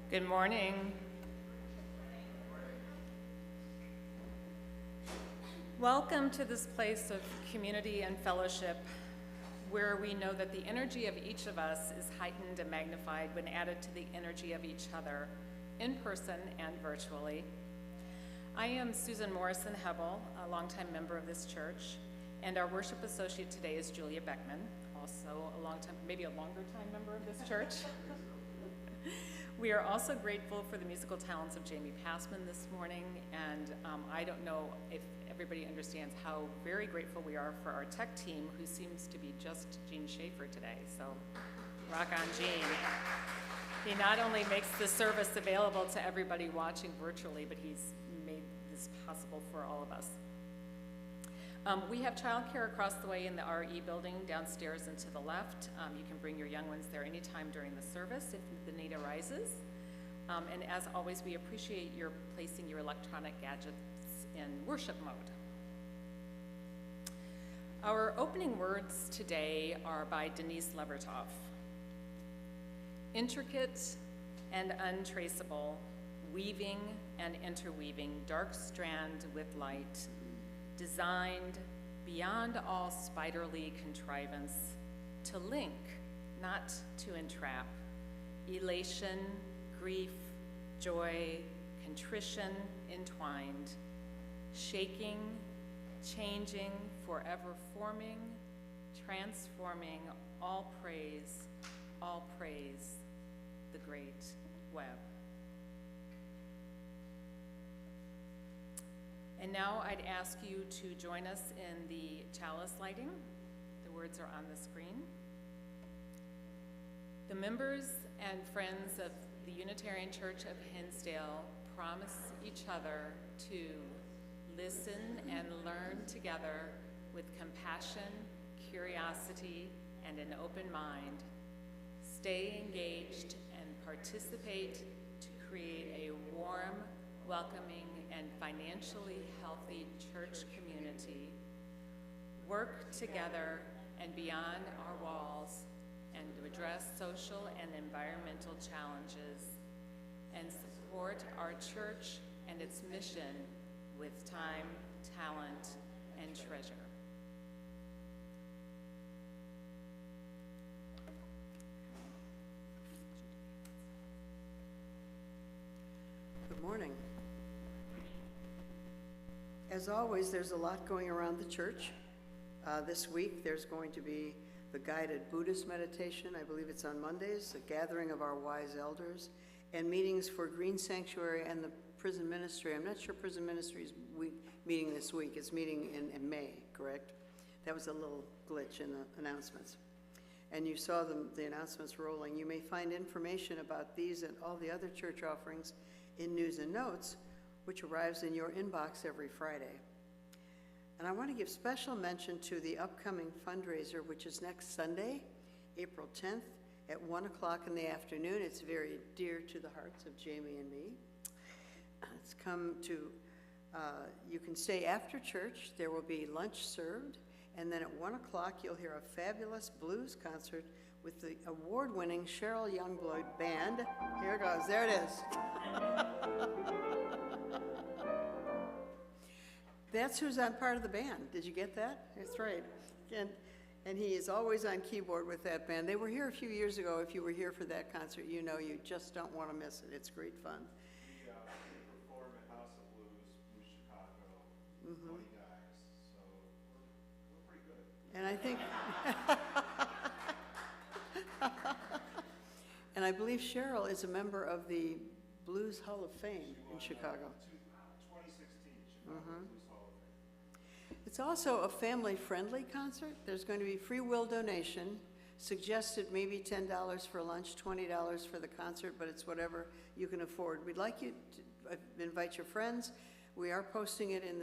Good morning. Welcome to this place of community and fellowship where we know that the energy of each of us is heightened and magnified when added to the energy of each other, in person and virtually. I am Susan Morrison Hebble, a longtime member of this church, and our worship associate today is Julia Beckman, also a long time, maybe a longer time member of this church. We are also grateful for the musical talents of Jamie Passman this morning, and I don't know if everybody understands how very grateful we are for our tech team, who seems to be just Gene Schaefer today, so rock on, Gene. He not only makes the service available to everybody watching virtually, but he's made this possible for all of us. We have childcare across the way in the RE building, downstairs and to the left. You can bring your young ones there anytime during the service if the need arises. And as always, we appreciate your placing your electronic gadgets in worship mode. Our opening words today are by Denise Levertov. Intricate and untraceable, weaving and interweaving, dark strand with light, designed beyond all spiderly contrivance, to link, not to entrap, elation, grief, joy, contrition entwined, shaking, changing, forever forming, transforming, all praise, the great web. And now I'd ask you to join us in the Chalice Lighting. The words are on the screen. The members and friends of the Unitarian Church of Hinsdale promise each other to listen and learn together with compassion, curiosity, and an open mind. Stay engaged and participate to create a warm, welcoming, and financially healthy church community. Work together and beyond our walls and to address social and environmental challenges and support our church and its mission with time, talent, and treasure. Good morning. As always, there's a lot going around the church. This week, there's going to be the guided Buddhist meditation. I believe it's on Mondays, a gathering of our wise elders, and meetings for Green Sanctuary and the prison ministry. I'm not sure prison ministry is meeting this week. It's meeting in May, correct? That was a little glitch in the announcements. And you saw the announcements rolling. You may find information about these and all the other church offerings in News and Notes, which arrives in your inbox every Friday. And I want to give special mention to the upcoming fundraiser, which is next Sunday, April 10th at 1 o'clock in the afternoon. It's very dear to the hearts of Jamie and me. It's come to, you can stay after church. There will be lunch served. And then at 1 o'clock, you'll hear a fabulous blues concert with the award-winning Cheryl Youngblood Band. Here it goes, there it is. That's who's on part of the band. Did you get that? That's right. And he is always on keyboard with that band. They were here a few years ago. If you were here for that concert, you know you just don't want to miss it. It's great fun. We perform at House of Blues, Chicago, 20 guys, so we're pretty good. And I think, and I believe Cheryl is a member of the Blues Hall of Fame in Chicago. 2016 Chicago Blues Hall of Fame. It's also a family-friendly concert. There's going to be free will donation, suggested maybe $10 for lunch, $20 for the concert, but it's whatever you can afford. We'd like you to invite your friends. We are posting it in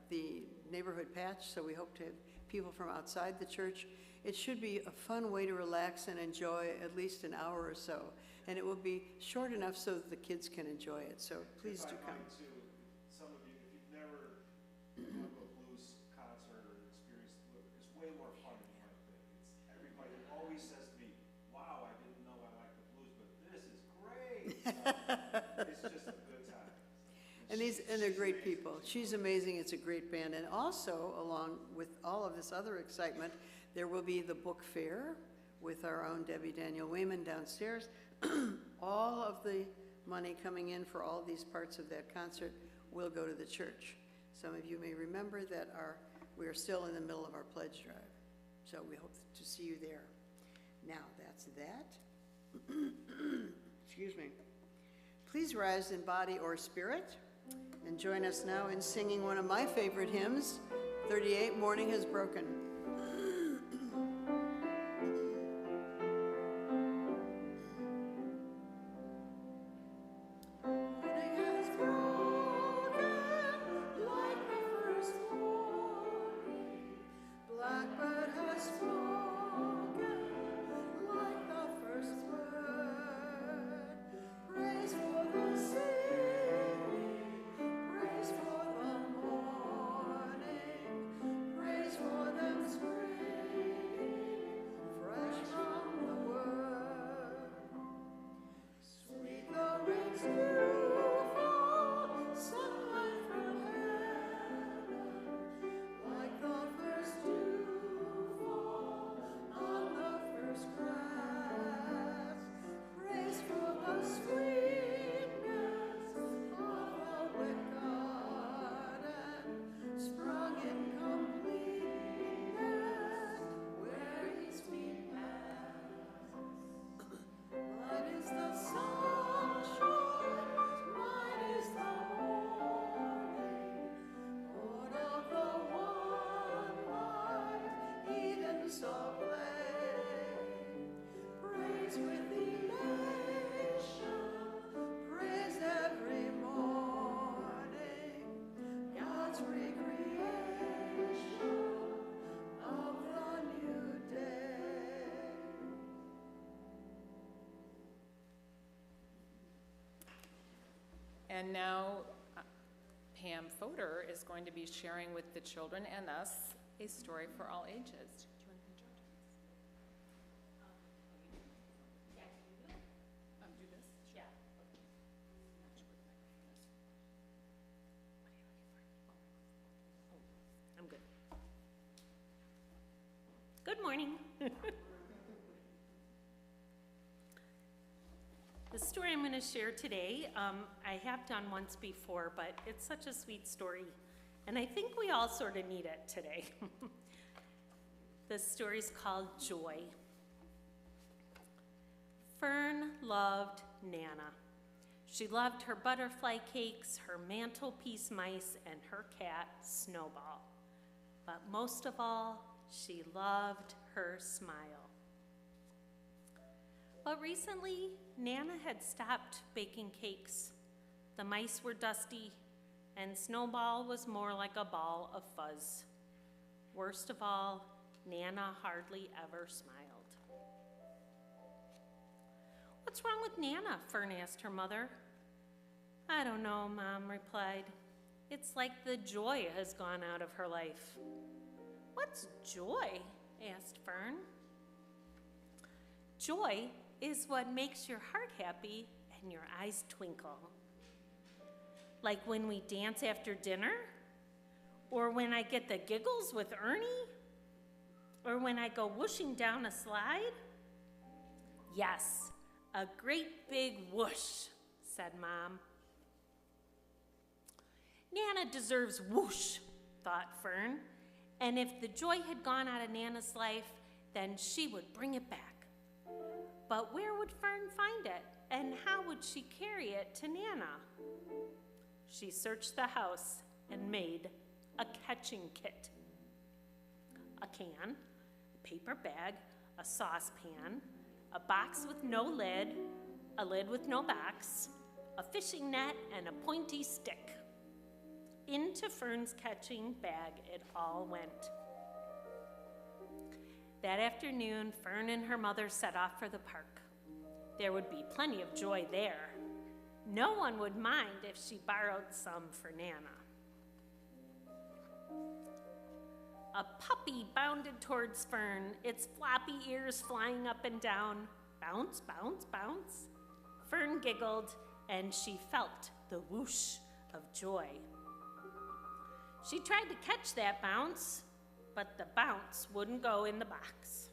the neighborhood patch, so we hope to have people from outside the church. It should be a fun way to relax and enjoy at least an hour or so, and it will be short enough so that the kids can enjoy it, so please do come. Some of you, if you've never gone to a blues concert or experienced blues, it's way more fun than you might think. Everybody always says to me, wow, I didn't know I liked the blues, but this is great. It's just a good time. And they're great people. She's amazing. It's a great band. And also, along with all of this other excitement, there will be the book fair with our own Debbie Daniel Wayman downstairs. All of the money coming in for all these parts of that concert will go to the church. Some of you may remember that we are still in the middle of our pledge drive. So we hope to see you there. Now, that's that. Excuse me. Please rise in body or spirit and join us now in singing one of my favorite hymns, 38, Morning Has Broken. And now Pam Fodor is going to be sharing with the children and us a story for all ages. Do you want to join us? Yeah, can you do it? Do this? Yeah. I'm good. Good morning. The story I'm going to share today, I have done once before, but it's such a sweet story, and I think we all sort of need it today. The story's called Joy. Fern loved Nana. She loved her butterfly cakes, her mantelpiece mice, and her cat, Snowball. But most of all, she loved her smile. But recently, Nana had stopped baking cakes. The mice were dusty, and Snowball was more like a ball of fuzz. Worst of all, Nana hardly ever smiled. "What's wrong with Nana?" Fern asked her mother. "I don't know," Mom replied. "It's like the joy has gone out of her life." "What's joy?" asked Fern. "Joy is what makes your heart happy and your eyes twinkle. Like when we dance after dinner, or when I get the giggles with Ernie, or when I go whooshing down a slide." "Yes, a great big whoosh," said Mom. "Nana deserves whoosh," thought Fern, and if the joy had gone out of Nana's life, then she would bring it back. But where would Fern find it, and how would she carry it to Nana? She searched the house and made a catching kit. A can, a paper bag, a saucepan, a box with no lid, a lid with no box, a fishing net, and a pointy stick. Into Fern's catching bag it all went. That afternoon, Fern and her mother set off for the park. There would be plenty of joy there. No one would mind if she borrowed some for Nana. A puppy bounded towards Fern, its floppy ears flying up and down. Bounce, bounce, bounce. Fern giggled, and she felt the whoosh of joy. She tried to catch that bounce, but the bounce wouldn't go in the box.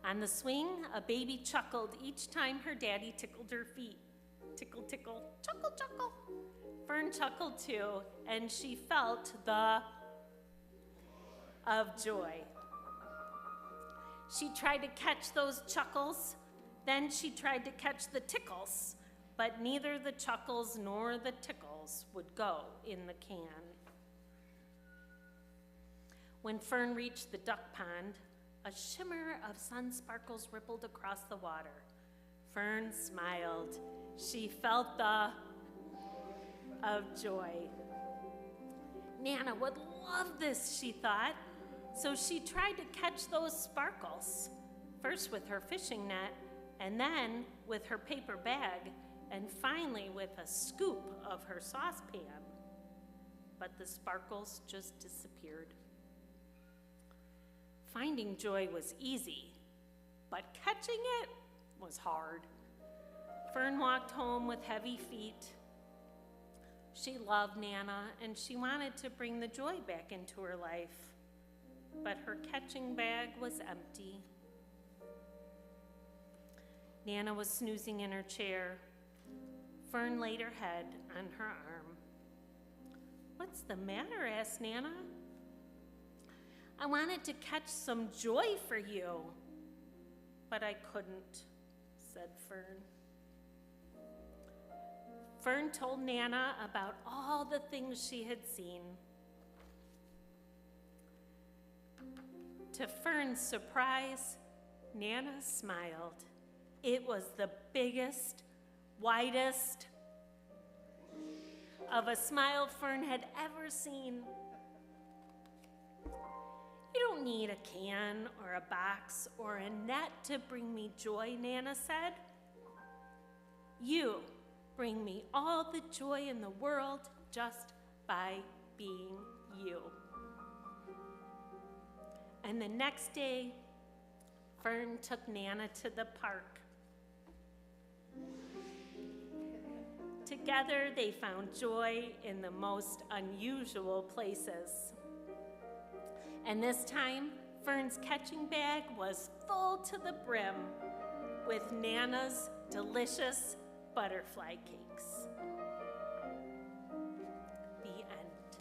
On the swing, a baby chuckled each time her daddy tickled her feet. Tickle, tickle, chuckle, chuckle. Fern chuckled too, and she felt the of joy. She tried to catch those chuckles, then she tried to catch the tickles, but neither the chuckles nor the tickles would go in the can. When Fern reached the duck pond, a shimmer of sun sparkles rippled across the water. Fern smiled. She felt the of joy. Nana would love this, she thought. So she tried to catch those sparkles, first with her fishing net, and then with her paper bag, and finally with a scoop of her saucepan. But the sparkles just disappeared. Finding joy was easy, but catching it was hard. Fern walked home with heavy feet. She loved Nana, and she wanted to bring the joy back into her life, but her catching bag was empty. Nana was snoozing in her chair. Fern laid her head on her arm. "What's the matter?" asked Nana. "I wanted to catch some joy for you, but I couldn't," said Fern. Fern told Nana about all the things she had seen. To Fern's surprise, Nana smiled. It was the biggest, widest of a smile Fern had ever seen. "You don't need a can or a box or a net to bring me joy," Nana said. "You bring me all the joy in the world just by being you." And the next day, Fern took Nana to the park. Together, they found joy in the most unusual places. And this time, Fern's catching bag was full to the brim with Nana's delicious butterfly cakes. The end.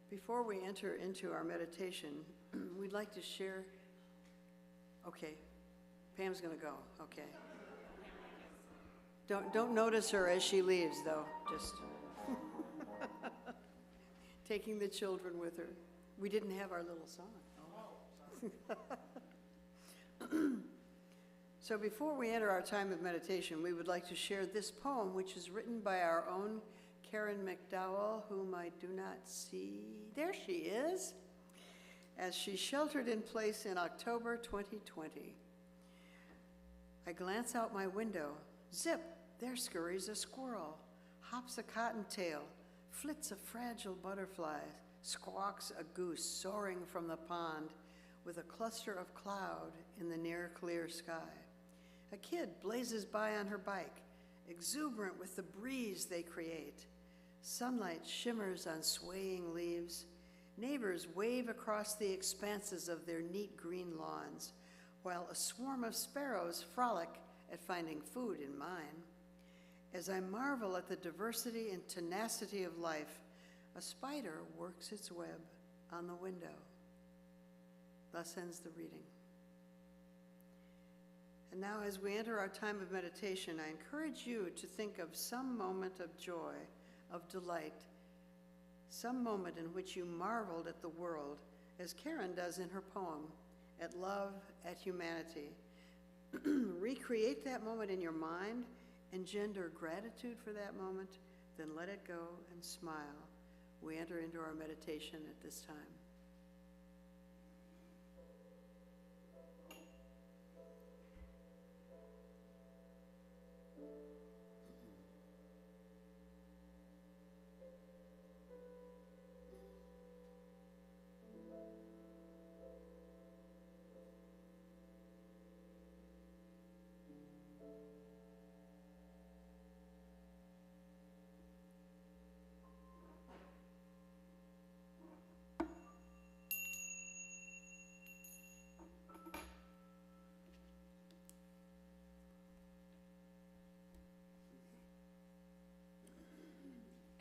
Before we enter into our meditation, we'd like to share. Okay, Pam's gonna go, okay. Don't notice her as she leaves, though, just taking the children with her. We didn't have our little song. So before we enter our time of meditation, we would like to share this poem, which is written by our own Karen McDowell, whom I do not see. There she is, as she sheltered in place in October 2020. I glance out my window. Zip, there scurries a squirrel, hops a cottontail, flits a fragile butterfly, squawks a goose soaring from the pond with a cluster of cloud in the near clear sky. A kid blazes by on her bike, exuberant with the breeze they create. Sunlight shimmers on swaying leaves. Neighbors wave across the expanses of their neat green lawns, while a swarm of sparrows frolic at finding food in mine. As I marvel at the diversity and tenacity of life, a spider works its web on the window. Thus ends the reading. And now, as we enter our time of meditation, I encourage you to think of some moment of joy, of delight, some moment in which you marveled at the world, as Karen does in her poem, at love, at humanity. Recreate that moment in your mind, engender gratitude for that moment, then let it go and smile. We enter into our meditation at this time.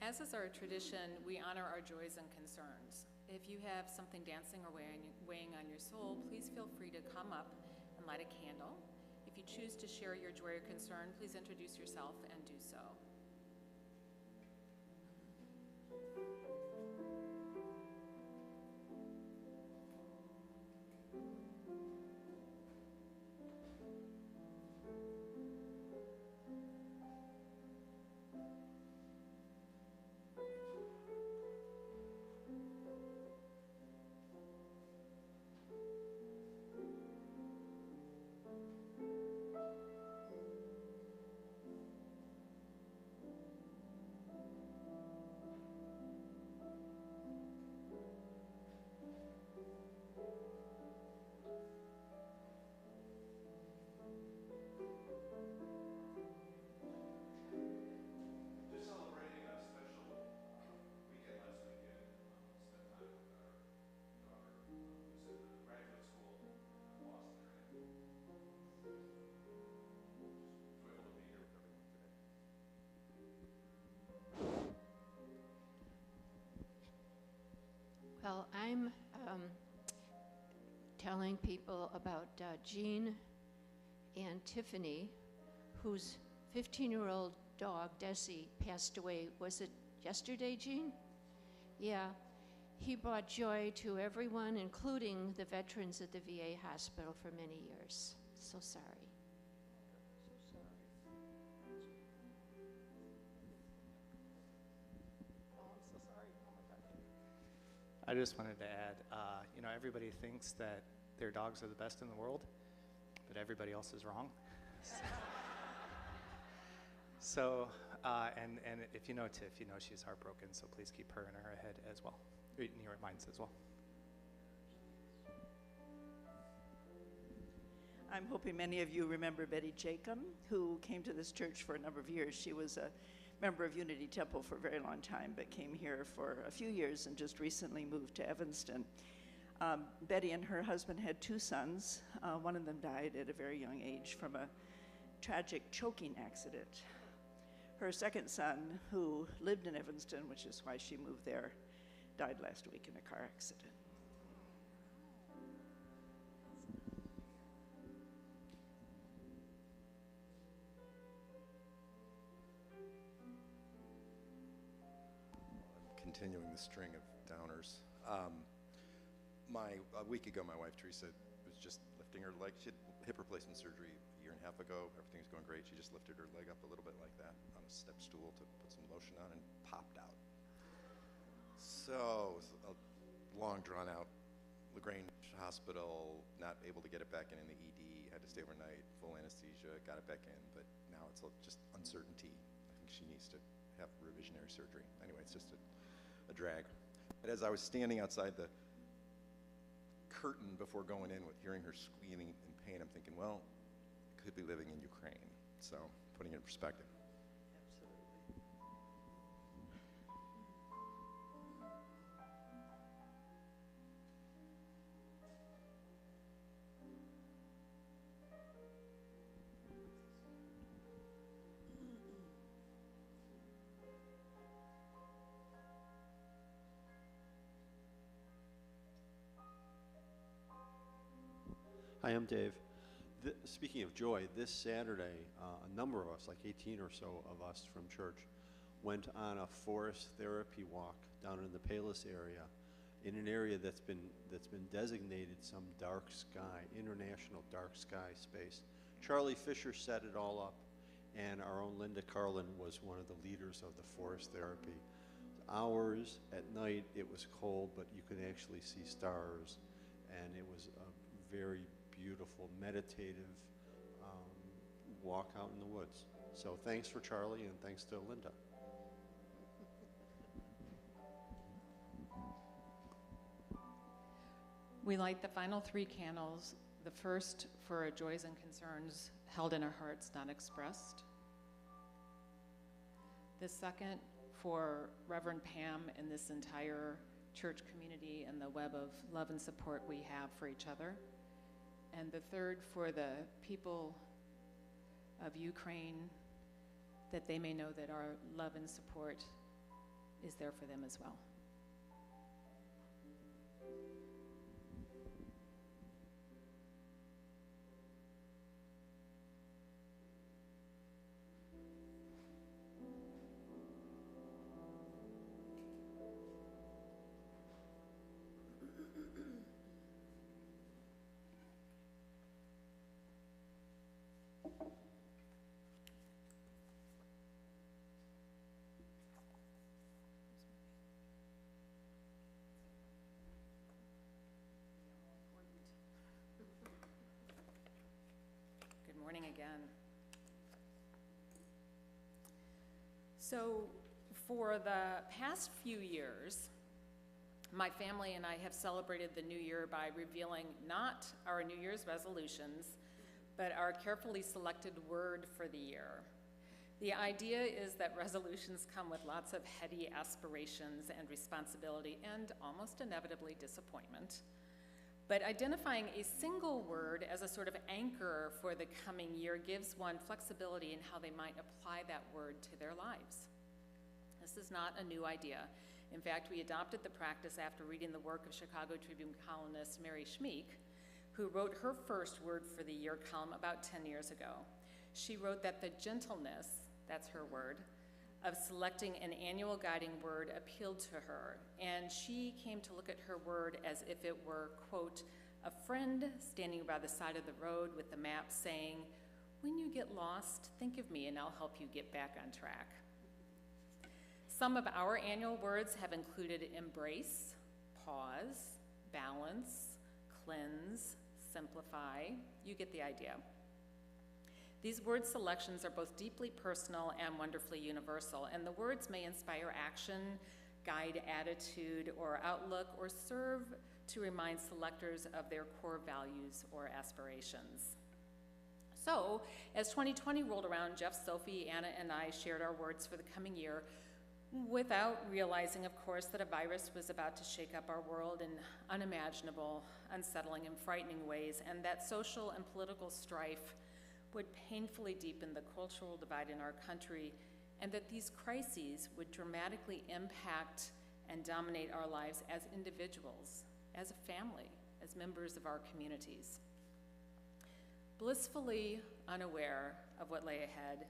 As is our tradition, we honor our joys and concerns. If you have something dancing or weighing on your soul, please feel free to come up and light a candle. If you choose to share your joy or concern, please introduce yourself and do so. Just celebrating a special weekend last weekend. Spent time with our daughter, who's in the graduate school in Boston area. Joyful to be here with everyone today. Well, I'm telling people about Jean and Tiffany, whose 15-year-old dog, Desi, passed away. Was it yesterday, Jean? Yeah. He brought joy to everyone, including the veterans at the VA hospital for many years. So sorry. I just wanted to add, everybody thinks that their dogs are the best in the world, but everybody else is wrong. So, and if you know Tiff, you know she's heartbroken, so please keep her in her head as well, in your minds as well. I'm hoping many of you remember Betty Jacom, who came to this church for a number of years. She was a member of Unity Temple for a very long time, but came here for a few years and just recently moved to Evanston. Betty and her husband had 2 sons. One of them died at a very young age from a tragic choking accident. Her second son, who lived in Evanston, which is why she moved there, died last week in a car accident. Continuing the string of downers. A week ago, my wife Teresa was just lifting her leg. She had hip replacement surgery a year and a half ago. Everything was going great. She just lifted her leg up a little bit like that on a step stool to put some lotion on and popped out. So, it was a long drawn out LaGrange Hospital, not able to get it back in the ED, had to stay overnight, full anesthesia, got it back in, but now it's just uncertainty. I think she needs to have revisionary surgery. Anyway, it's just a drag. But as I was standing outside the curtain before going in with hearing her squealing in pain, I'm thinking, well, could be living in Ukraine. So putting it in perspective. Absolutely. Hi, I'm Dave. Speaking of joy, this Saturday, a number of us, like 18 or so of us from church, went on a forest therapy walk down in the Palos area, in an area that's been designated some dark sky, international dark sky space. Charlie Fisher set it all up, and our own Linda Carlin was one of the leaders of the forest therapy. Hours at night, it was cold, but you could actually see stars, and it was a very beautiful, meditative walk out in the woods. So thanks for Charlie, and thanks to Linda. We light the final 3 candles, the first for our joys and concerns held in our hearts, not expressed. The second for Reverend Pam and this entire church community and the web of love and support we have for each other. And the third for the people of Ukraine, that they may know that our love and support is there for them as well. Good morning again. So for the past few years, my family and I have celebrated the new year by revealing not our New Year's resolutions, but our carefully selected word for the year. The idea is that resolutions come with lots of heady aspirations and responsibility and almost inevitably disappointment. But identifying a single word as a sort of anchor for the coming year gives one flexibility in how they might apply that word to their lives. This is not a new idea. In fact, we adopted the practice after reading the work of Chicago Tribune columnist Mary Schmeek, who wrote her first word for the year column about 10 years ago. She wrote that the gentleness, that's her word, of selecting an annual guiding word appealed to her, and she came to look at her word as if it were, quote, a friend standing by the side of the road with the map saying, when you get lost, think of me and I'll help you get back on track. Some of our annual words have included embrace, pause, balance, cleanse, simplify. You get the idea. These word selections are both deeply personal and wonderfully universal, and the words may inspire action, guide attitude or outlook, or serve to remind selectors of their core values or aspirations. So, as 2020 rolled around, Jeff, Sophie, Anna, and I shared our words for the coming year without realizing, of course, that a virus was about to shake up our world in unimaginable, unsettling, and frightening ways, and that social and political strife would painfully deepen the cultural divide in our country, and that these crises would dramatically impact and dominate our lives as individuals, as a family, as members of our communities. Blissfully unaware of what lay ahead,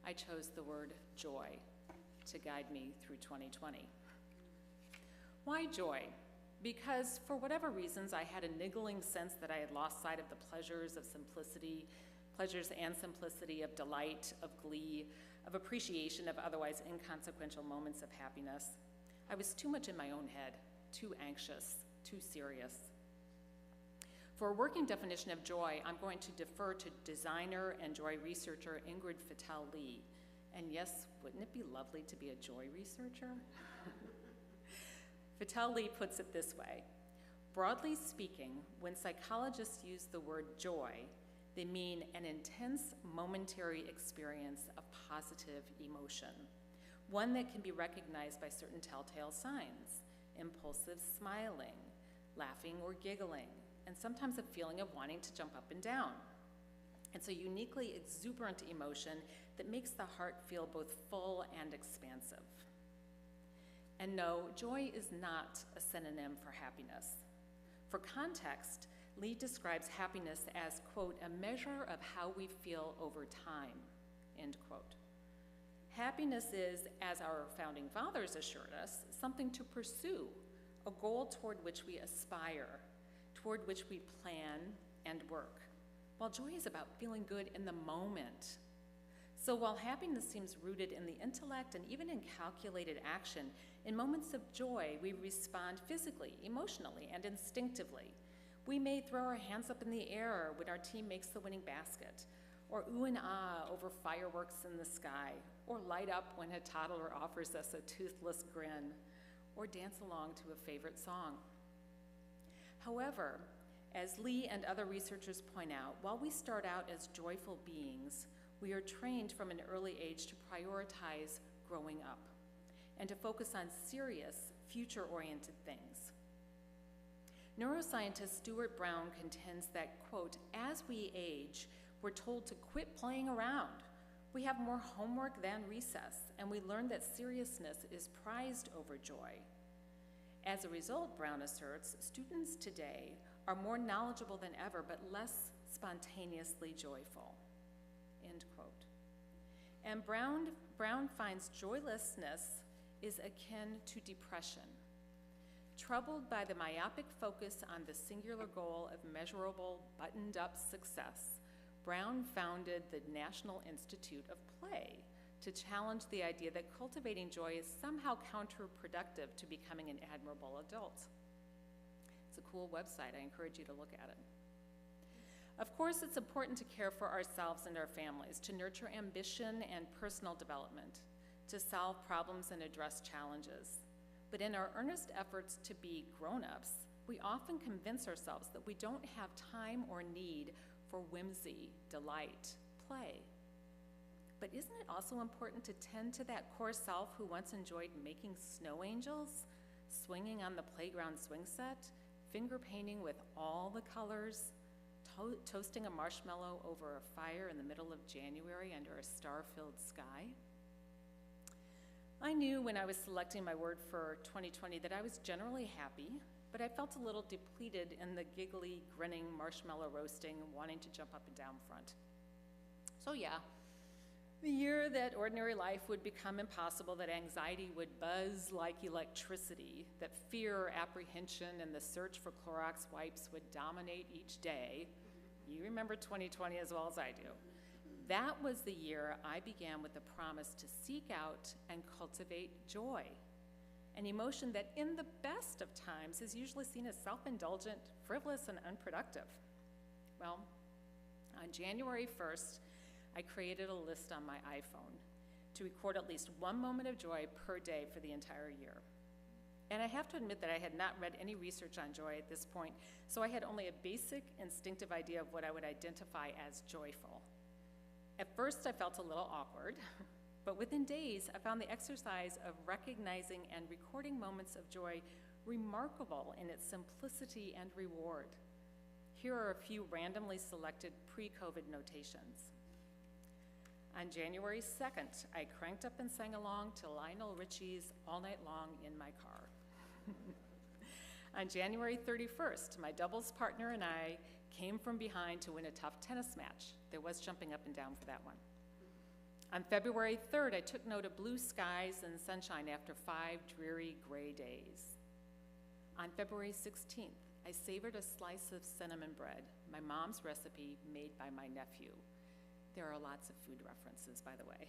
I chose the word joy to guide me through 2020. Why joy? Because for whatever reasons, I had a niggling sense that I had lost sight of the pleasures and simplicity of delight, of glee, of appreciation of otherwise inconsequential moments of happiness. I was too much in my own head, too anxious, too serious. For a working definition of joy, I'm going to defer to designer and joy researcher Ingrid Fattel-Lee. And yes, wouldn't it be lovely to be a joy researcher? Fattel-Lee puts it this way: broadly speaking, when psychologists use the word joy, they mean an intense momentary experience of positive emotion, one that can be recognized by certain telltale signs: impulsive smiling, laughing or giggling, and sometimes a feeling of wanting to jump up and down. It's a uniquely exuberant emotion that makes the heart feel both full and expansive. And no, joy is not a synonym for happiness. For context, Lee describes happiness as, quote, a measure of how we feel over time, end quote. Happiness is, as our founding fathers assured us, something to pursue, a goal toward which we aspire, toward which we plan and work, while joy is about feeling good in the moment. So while happiness seems rooted in the intellect and even in calculated action, in moments of joy, we respond physically, emotionally, and instinctively. We may throw our hands up in the air when our team makes the winning basket, or ooh and ah over fireworks in the sky, or light up when a toddler offers us a toothless grin, or dance along to a favorite song. However, as Lee and other researchers point out, while we start out as joyful beings, we are trained from an early age to prioritize growing up and to focus on serious, future-oriented things. Neuroscientist Stuart Brown contends that, quote, as we age, we're told to quit playing around. We have more homework than recess, and we learn that seriousness is prized over joy. As a result, Brown asserts, students today are more knowledgeable than ever, but less spontaneously joyful, end quote. And Brown finds joylessness is akin to depression. Troubled by the myopic focus on the singular goal of measurable, buttoned-up success, Brown founded the National Institute of Play to challenge the idea that cultivating joy is somehow counterproductive to becoming an admirable adult. It's a cool website. I encourage you to look at it. Of course, it's important to care for ourselves and our families, to nurture ambition and personal development, to solve problems and address challenges. But in our earnest efforts to be grown-ups, we often convince ourselves that we don't have time or need for whimsy, delight, play. But isn't it also important to tend to that core self who once enjoyed making snow angels, swinging on the playground swing set, finger painting with all the colors, toasting a marshmallow over a fire in the middle of January under a star-filled sky? I knew when I was selecting my word for 2020 that I was generally happy, but I felt a little depleted in the giggly, grinning, marshmallow roasting, wanting to jump up and down front. So yeah, the year that ordinary life would become impossible, that anxiety would buzz like electricity, that fear, apprehension, and the search for Clorox wipes would dominate each day. You remember 2020 as well as I do. That was the year I began with the promise to seek out and cultivate joy, an emotion that in the best of times is usually seen as self-indulgent, frivolous, and unproductive. Well, on January 1st, I created a list on my iPhone to record at least one moment of joy per day for the entire year. And I have to admit that I had not read any research on joy at this point, so I had only a basic instinctive idea of what I would identify as joyful. At first, I felt a little awkward, but within days, I found the exercise of recognizing and recording moments of joy remarkable in its simplicity and reward. Here are a few randomly selected pre-COVID notations. On January 2nd, I cranked up and sang along to Lionel Richie's All Night Long in my car. On January 31st, my doubles partner and I came from behind to win a tough tennis match. There was jumping up and down for that one. On February 3rd, I took note of blue skies and sunshine after 5 dreary gray days. On February 16th, I savored a slice of cinnamon bread, my mom's recipe made by my nephew. There are lots of food references, by the way.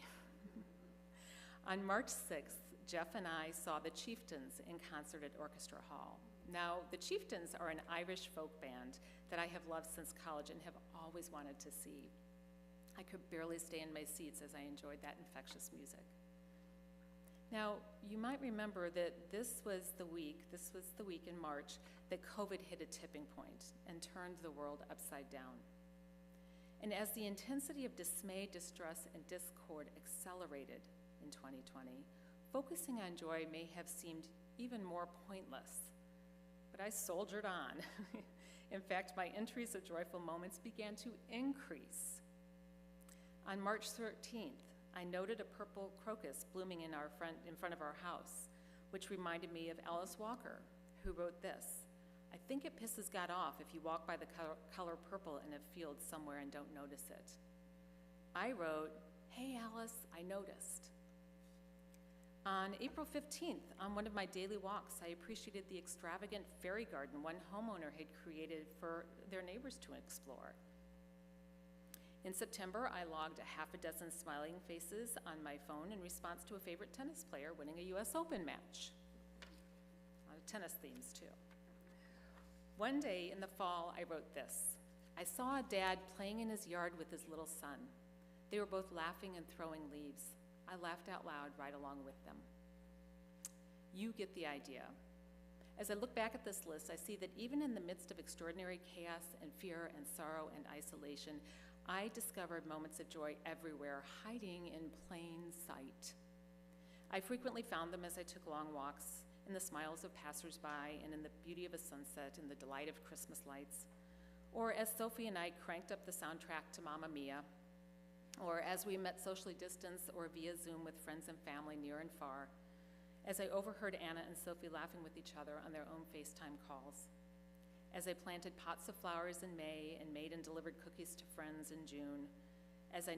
On March 6th, Jeff and I saw the Chieftains in concert at Orchestra Hall. Now, the Chieftains are an Irish folk band that I have loved since college and have always wanted to see. I could barely stay in my seats as I enjoyed that infectious music. Now, you might remember that this was the week in March that COVID hit a tipping point and turned the world upside down. And as the intensity of dismay, distress, and discord accelerated in 2020, focusing on joy may have seemed even more pointless. But I soldiered on. In fact, my entries of joyful moments began to increase. On March 13th, I noted a purple crocus blooming in front of our house, which reminded me of Alice Walker, who wrote this: "I think it pisses God off if you walk by the color purple in a field somewhere and don't notice it." I wrote, "Hey Alice, I noticed." On April 15th, on one of my daily walks, I appreciated the extravagant fairy garden one homeowner had created for their neighbors to explore. In September, I logged a half a dozen smiling faces on my phone in response to a favorite tennis player winning a US Open match. A lot of tennis themes, too. One day in the fall, I wrote this: "I saw a dad playing in his yard with his little son. They were both laughing and throwing leaves. I laughed out loud right along with them." You get the idea. As I look back at this list, I see that even in the midst of extraordinary chaos and fear and sorrow and isolation, I discovered moments of joy everywhere, hiding in plain sight. I frequently found them as I took long walks, in the smiles of passersby, and in the beauty of a sunset and the delight of Christmas lights, or as Sophie and I cranked up the soundtrack to Mamma Mia. or as we met socially distanced or via Zoom with friends and family near and far, as I overheard Anna and Sophie laughing with each other on their own FaceTime calls, as I planted pots of flowers in May and made and delivered cookies to friends in June, as I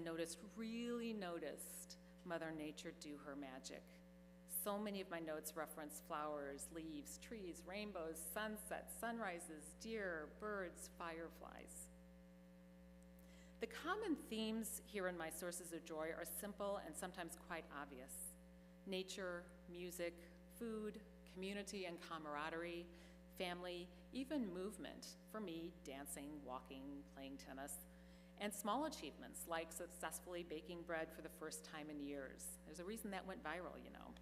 really noticed Mother Nature do her magic. So many of my notes reference flowers, leaves, trees, rainbows, sunsets, sunrises, deer, birds, fireflies. The common themes here in my sources of joy are simple and sometimes quite obvious. Nature, music, food, community and camaraderie, family, even movement. For me, dancing, walking, playing tennis, and small achievements like successfully baking bread for the first time in years. There's a reason that went viral, you know.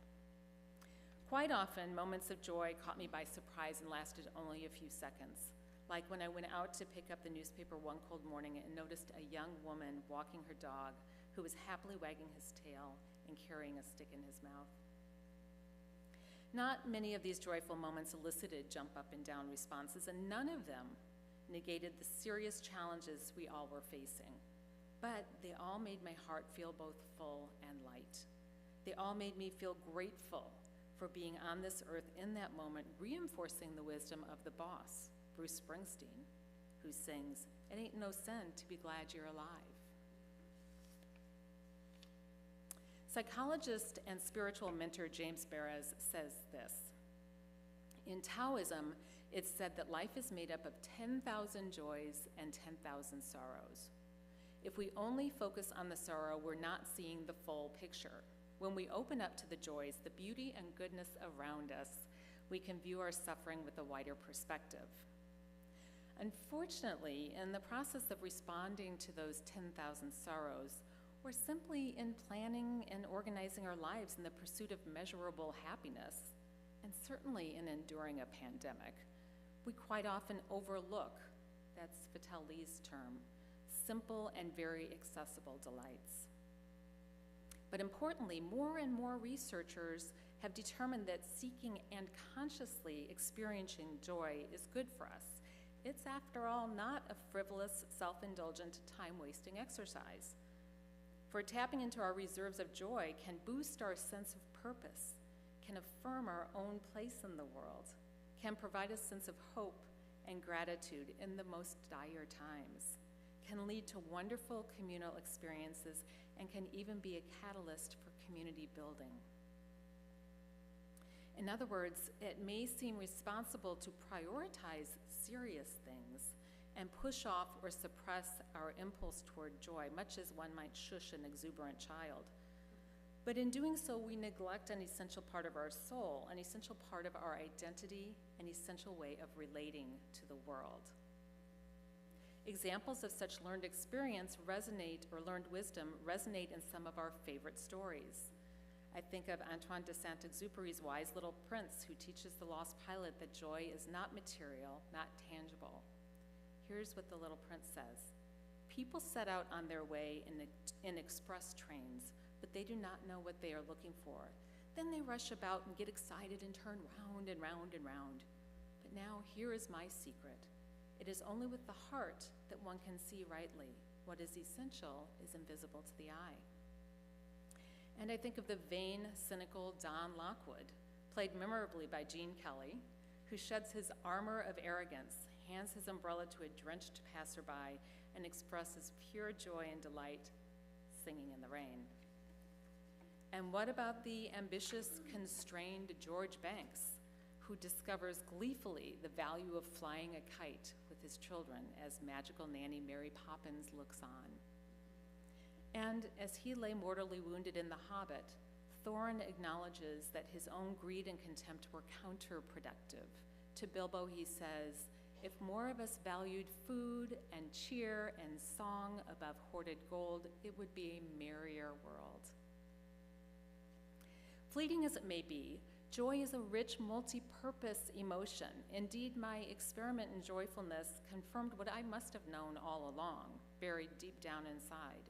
Quite often, moments of joy caught me by surprise and lasted only a few seconds, like when I went out to pick up the newspaper one cold morning and noticed a young woman walking her dog who was happily wagging his tail and carrying a stick in his mouth. Not many of these joyful moments elicited jump up and down responses, and none of them negated the serious challenges we all were facing. But they all made my heart feel both full and light. They all made me feel grateful for being on this earth in that moment, reinforcing the wisdom of the boss, Bruce Springsteen, who sings, "It ain't no sin to be glad you're alive." Psychologist and spiritual mentor James Barres says this: in Taoism, it's said that life is made up of 10,000 joys and 10,000 sorrows. If we only focus on the sorrow, we're not seeing the full picture. When we open up to the joys, the beauty and goodness around us, we can view our suffering with a wider perspective. Unfortunately, in the process of responding to those 10,000 sorrows, or simply in planning and organizing our lives in the pursuit of measurable happiness, and certainly in enduring a pandemic, we quite often overlook, that's Fattel Lee's term, simple and very accessible delights. But importantly, more and more researchers have determined that seeking and consciously experiencing joy is good for us. It's, after all, not a frivolous, self-indulgent, time-wasting exercise. For tapping into our reserves of joy can boost our sense of purpose, can affirm our own place in the world, can provide a sense of hope and gratitude in the most dire times, can lead to wonderful communal experiences, and can even be a catalyst for community building. In other words, it may seem responsible to prioritize serious things and push off or suppress our impulse toward joy, much as one might shush an exuberant child. But in doing so, we neglect an essential part of our soul, an essential part of our identity, an essential way of relating to the world. Examples of such learned experience resonate, or learned wisdom resonate in some of our favorite stories. I think of Antoine de Saint-Exupéry's Wise Little Prince, who teaches the lost pilot that joy is not material, not tangible. Here's what the little prince says: "People set out on their way in express trains, but they do not know what they are looking for. Then they rush about and get excited and turn round and round and round. But now here is my secret. It is only with the heart that one can see rightly. What is essential is invisible to the eye." And I think of the vain, cynical Don Lockwood, played memorably by Gene Kelly, who sheds his armor of arrogance, hands his umbrella to a drenched passerby, and expresses pure joy and delight, singing in the rain. And what about the ambitious, constrained George Banks, who discovers gleefully the value of flying a kite with his children as magical nanny Mary Poppins looks on? And as he lay mortally wounded in The Hobbit, Thorin acknowledges that his own greed and contempt were counterproductive. To Bilbo he says, "If more of us valued food and cheer and song above hoarded gold, it would be a merrier world." Fleeting as it may be, joy is a rich, multi-purpose emotion. Indeed, my experiment in joyfulness confirmed what I must have known all along, buried deep down inside,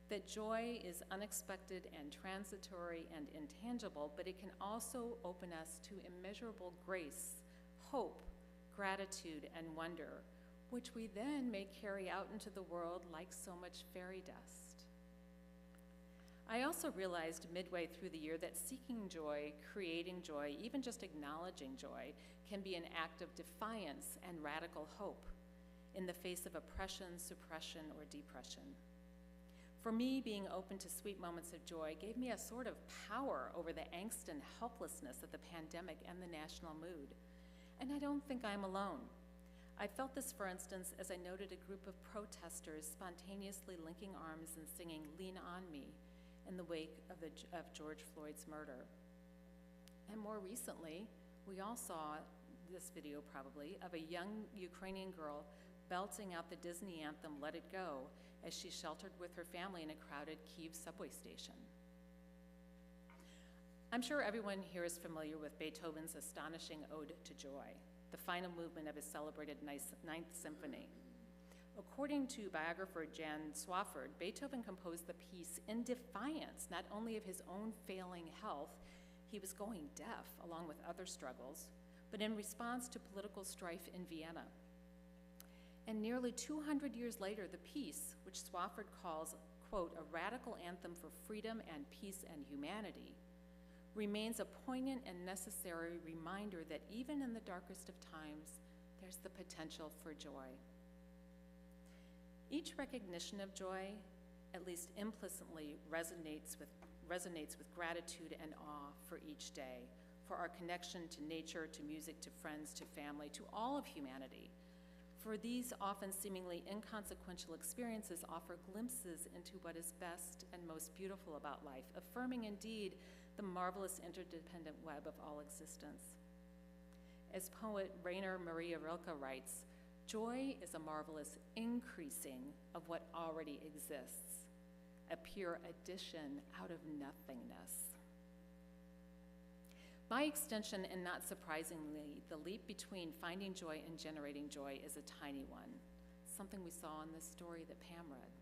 that joy is unexpected and transitory and intangible, but it can also open us to immeasurable grace, hope, gratitude, and wonder, which we then may carry out into the world like so much fairy dust. I also realized midway through the year that seeking joy, creating joy, even just acknowledging joy, can be an act of defiance and radical hope in the face of oppression, suppression, or depression. For me, being open to sweet moments of joy gave me a sort of power over the angst and helplessness of the pandemic and the national mood. And I don't think I'm alone. I felt this, for instance, as I noted a group of protesters spontaneously linking arms and singing "Lean on Me" in the wake of George Floyd's murder. And more recently, we all saw this video probably of a young Ukrainian girl belting out the Disney anthem "Let It Go" as she sheltered with her family in a crowded Kyiv subway station. I'm sure everyone here is familiar with Beethoven's astonishing Ode to Joy, the final movement of his celebrated Ninth Symphony. According to biographer Jan Swafford, Beethoven composed the piece in defiance not only of his own failing health, he was going deaf along with other struggles, but in response to political strife in Vienna. And nearly 200 years later, the piece, which Swafford calls, quote, a radical anthem for freedom and peace and humanity, remains a poignant and necessary reminder that even in the darkest of times, there's the potential for joy. Each recognition of joy, at least implicitly, resonates with gratitude and awe for each day, for our connection to nature, to music, to friends, to family, to all of humanity. For these often seemingly inconsequential experiences offer glimpses into what is best and most beautiful about life, affirming indeed the marvelous interdependent web of all existence. As poet Rainer Maria Rilke writes, joy is a marvelous increasing of what already exists, a pure addition out of nothingness. By extension, and not surprisingly, the leap between finding joy and generating joy is a tiny one, something we saw in this story that Pam read.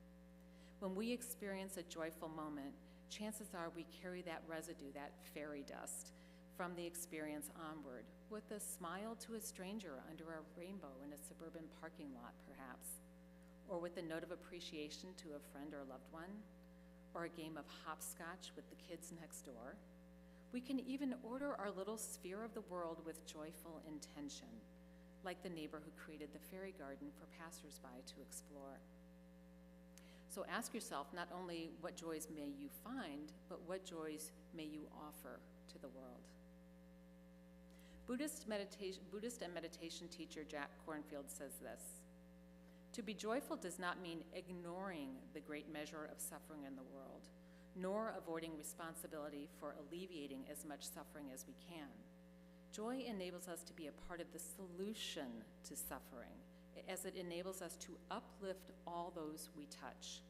When we experience a joyful moment, chances are we carry that residue, that fairy dust, from the experience onward, with a smile to a stranger under a rainbow in a suburban parking lot, perhaps, or with a note of appreciation to a friend or loved one, or a game of hopscotch with the kids next door. We can even order our little sphere of the world with joyful intention, like the neighbor who created the fairy garden for passersby to explore. So ask yourself not only what joys may you find, but what joys may you offer to the world. Buddhist and meditation teacher Jack Kornfield says this: to be joyful does not mean ignoring the great measure of suffering in the world, nor avoiding responsibility for alleviating as much suffering as we can. Joy enables us to be a part of the solution to suffering, as it enables us to uplift all those we touch.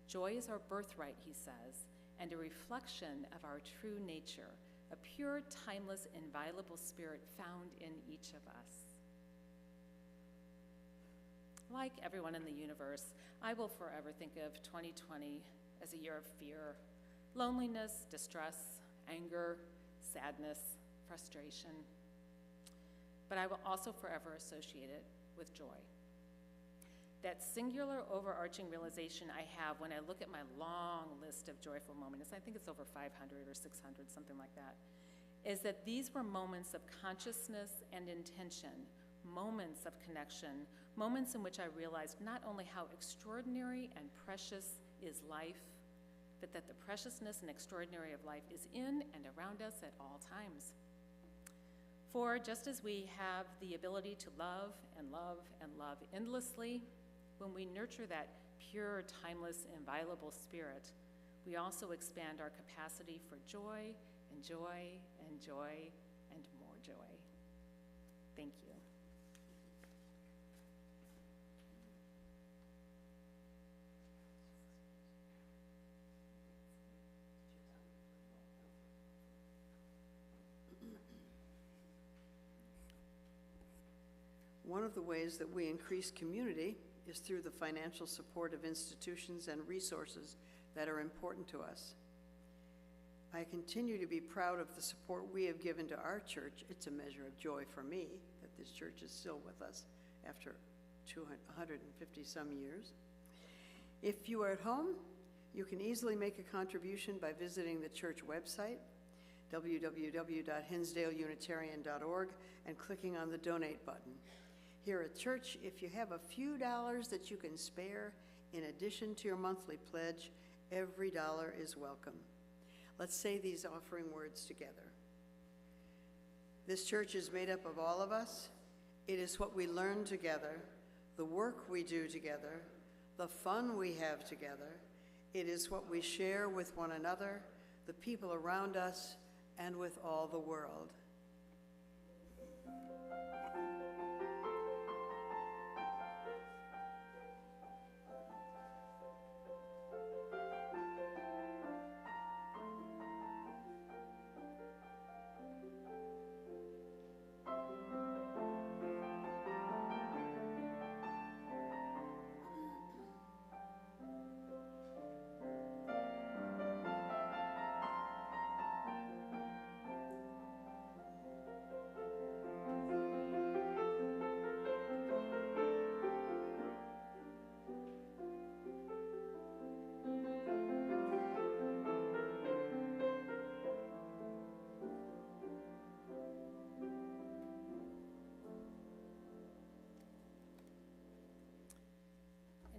Joy is our birthright, he says, and a reflection of our true nature, a pure, timeless, inviolable spirit found in each of us. Like everyone in the universe, I will forever think of 2020 as a year of fear, loneliness, distress, anger, sadness, frustration. But I will also forever associate it with joy. That singular overarching realization I have when I look at my long list of joyful moments, I think it's over 500 or 600, something like that, is that these were moments of consciousness and intention, moments of connection, moments in which I realized not only how extraordinary and precious is life, but that the preciousness and extraordinary of life is in and around us at all times. For just as we have the ability to love and love and love endlessly, when we nurture that pure, timeless, inviolable spirit, we also expand our capacity for joy and joy and joy and more joy. Thank you. One of the ways that we increase community is through the financial support of institutions and resources that are important to us. I continue to be proud of the support we have given to our church. It's a measure of joy for me that this church is still with us after 150 some years. If you are at home, You can easily make a contribution by visiting the church website, www.hinsdaleunitarian.org, and clicking on the donate button. Here at church, if you have a few dollars that you can spare in addition to your monthly pledge, every dollar is welcome. Let's say these offering words together. This church is made up of all of us. It is what we learn together, the work we do together, the fun we have together. It is what we share with one another, the people around us, and with all the world.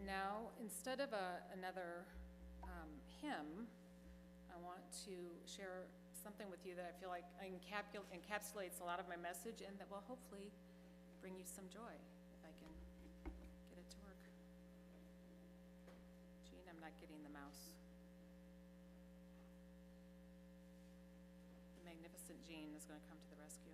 Now, instead of another hymn, I want to share something with you that I feel like encapsulates a lot of my message and that will hopefully bring you some joy, if I can get it to work. Jean, I'm not getting the mouse. The magnificent Jean is going to come to the rescue.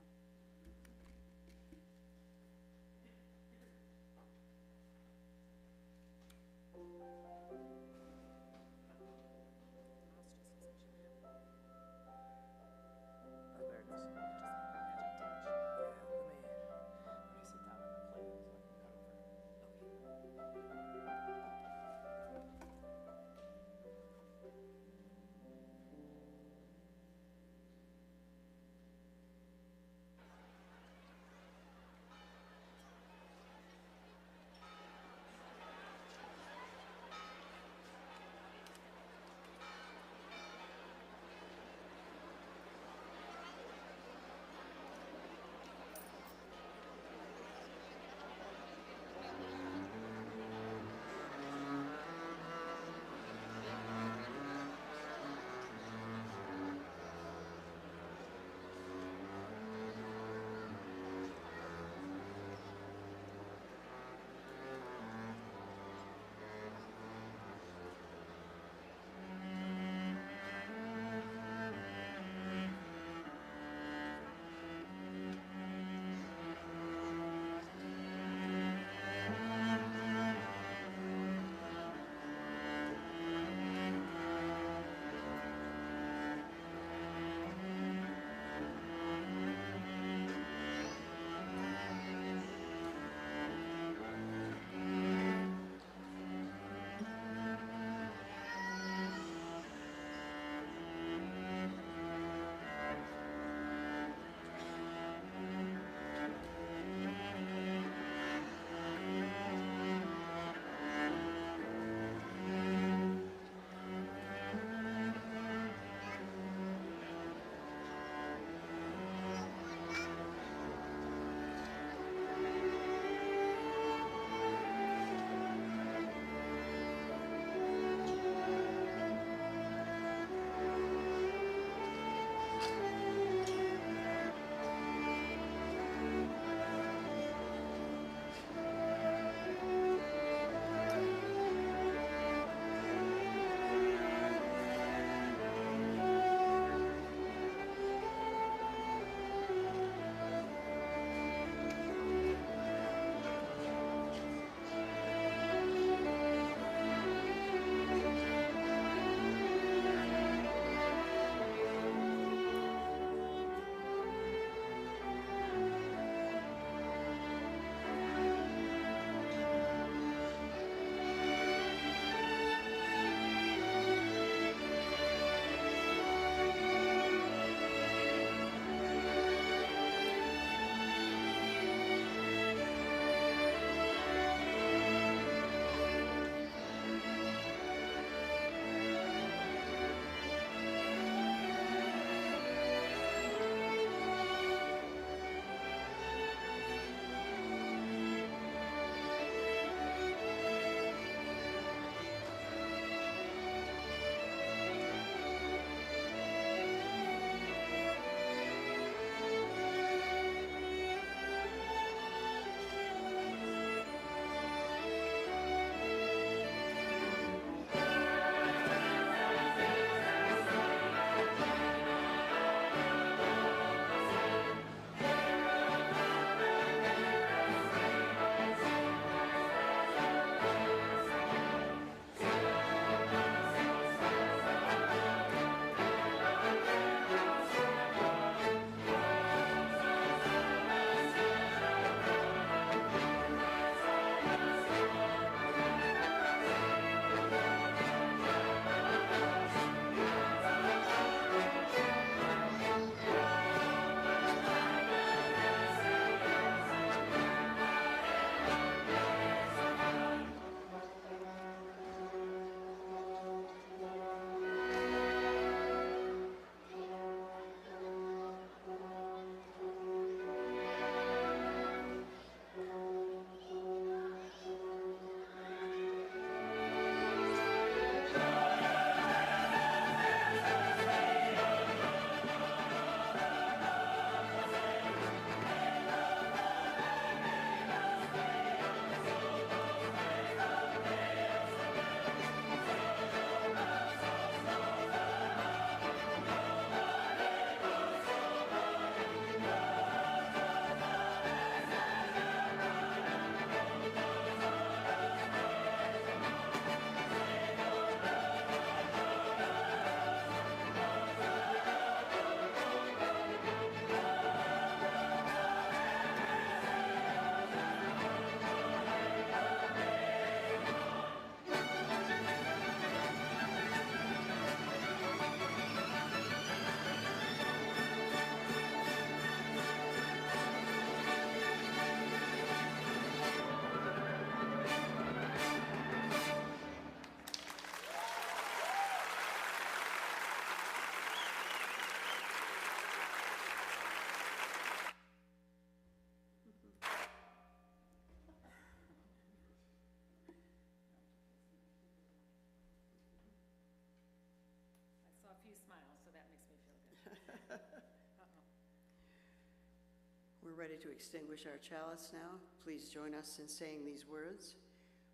We're ready to extinguish our chalice now. Please join us in saying these words.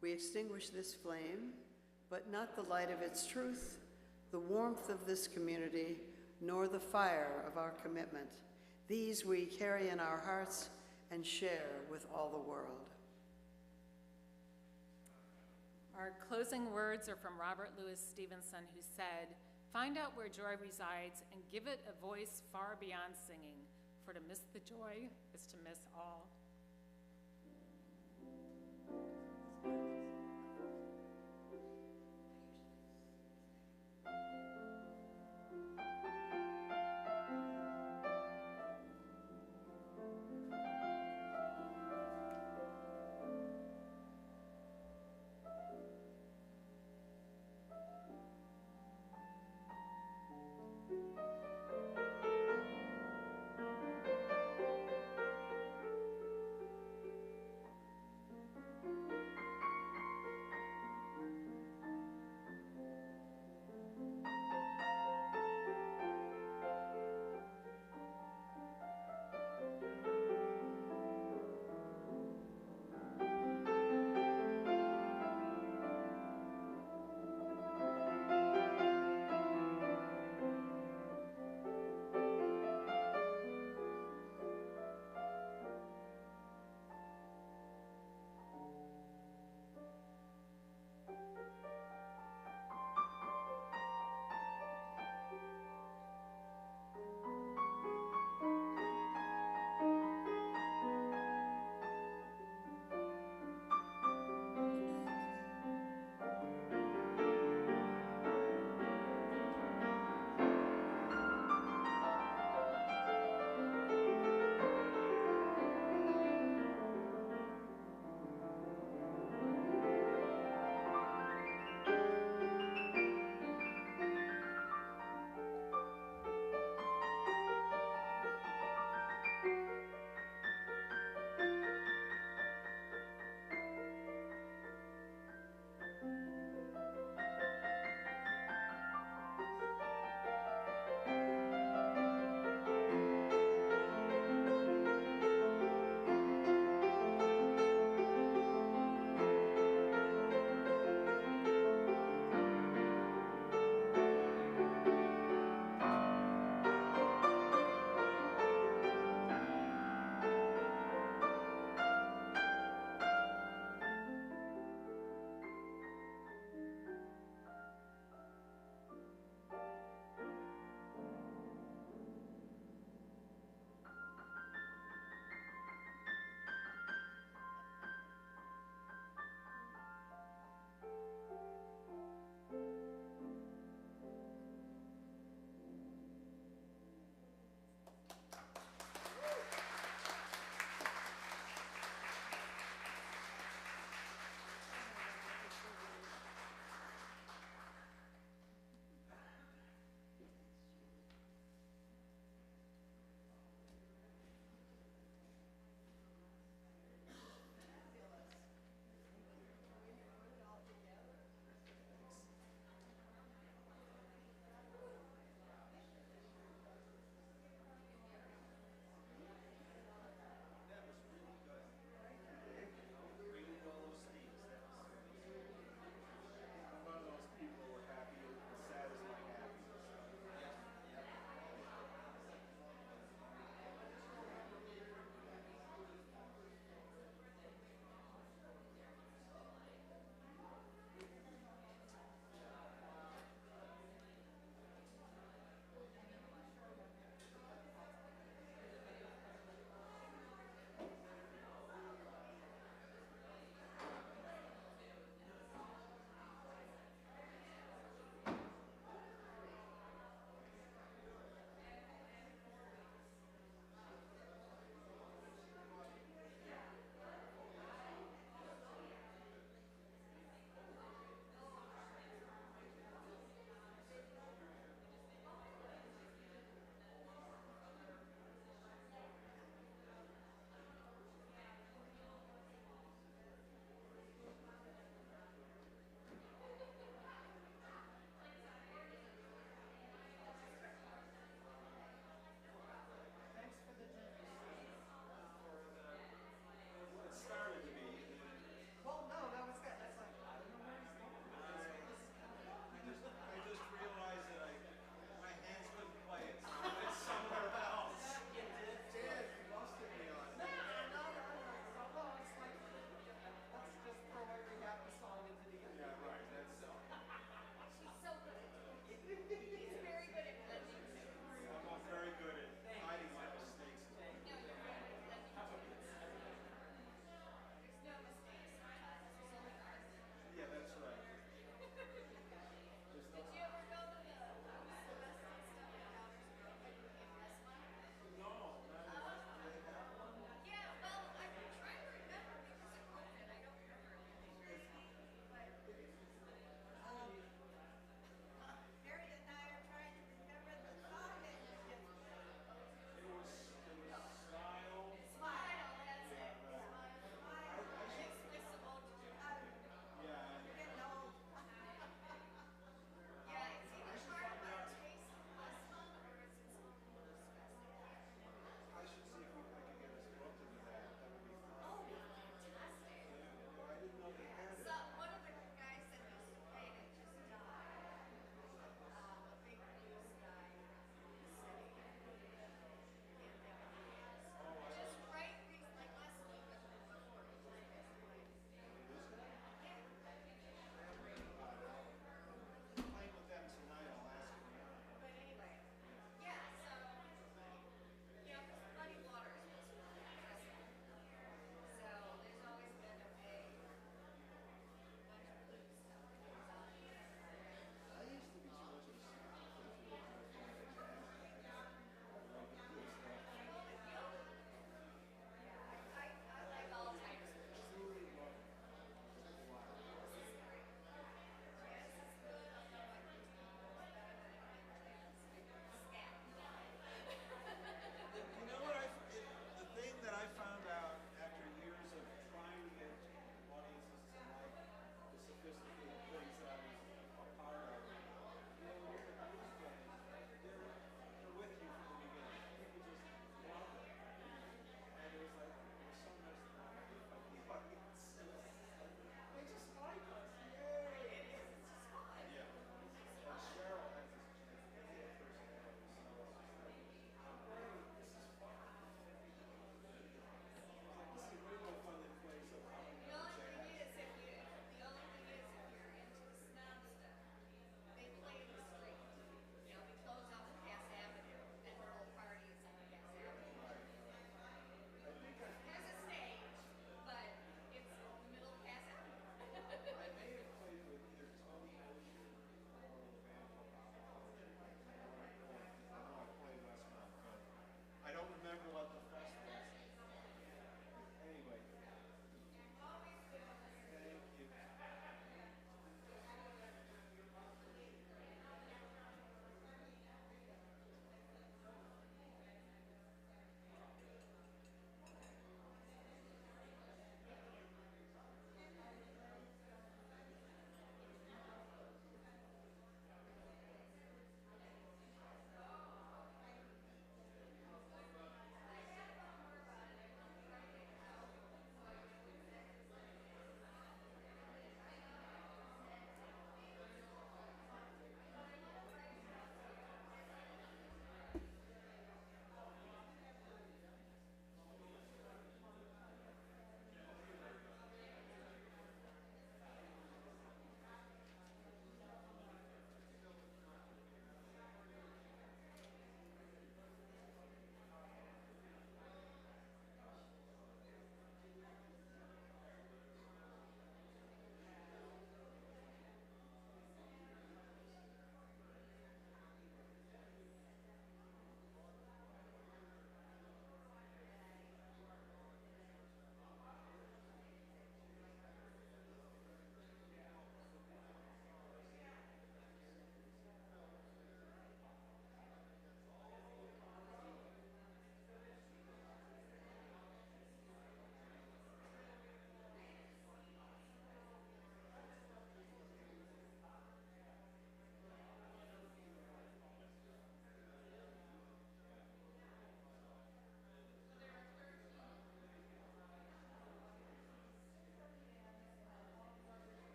We extinguish this flame, but not the light of its truth, the warmth of this community, nor the fire of our commitment. These we carry in our hearts and share with all the world. Our closing words are from Robert Louis Stevenson, who said, "Find out where joy resides and give it a voice far beyond singing, for to miss the joy is to miss all."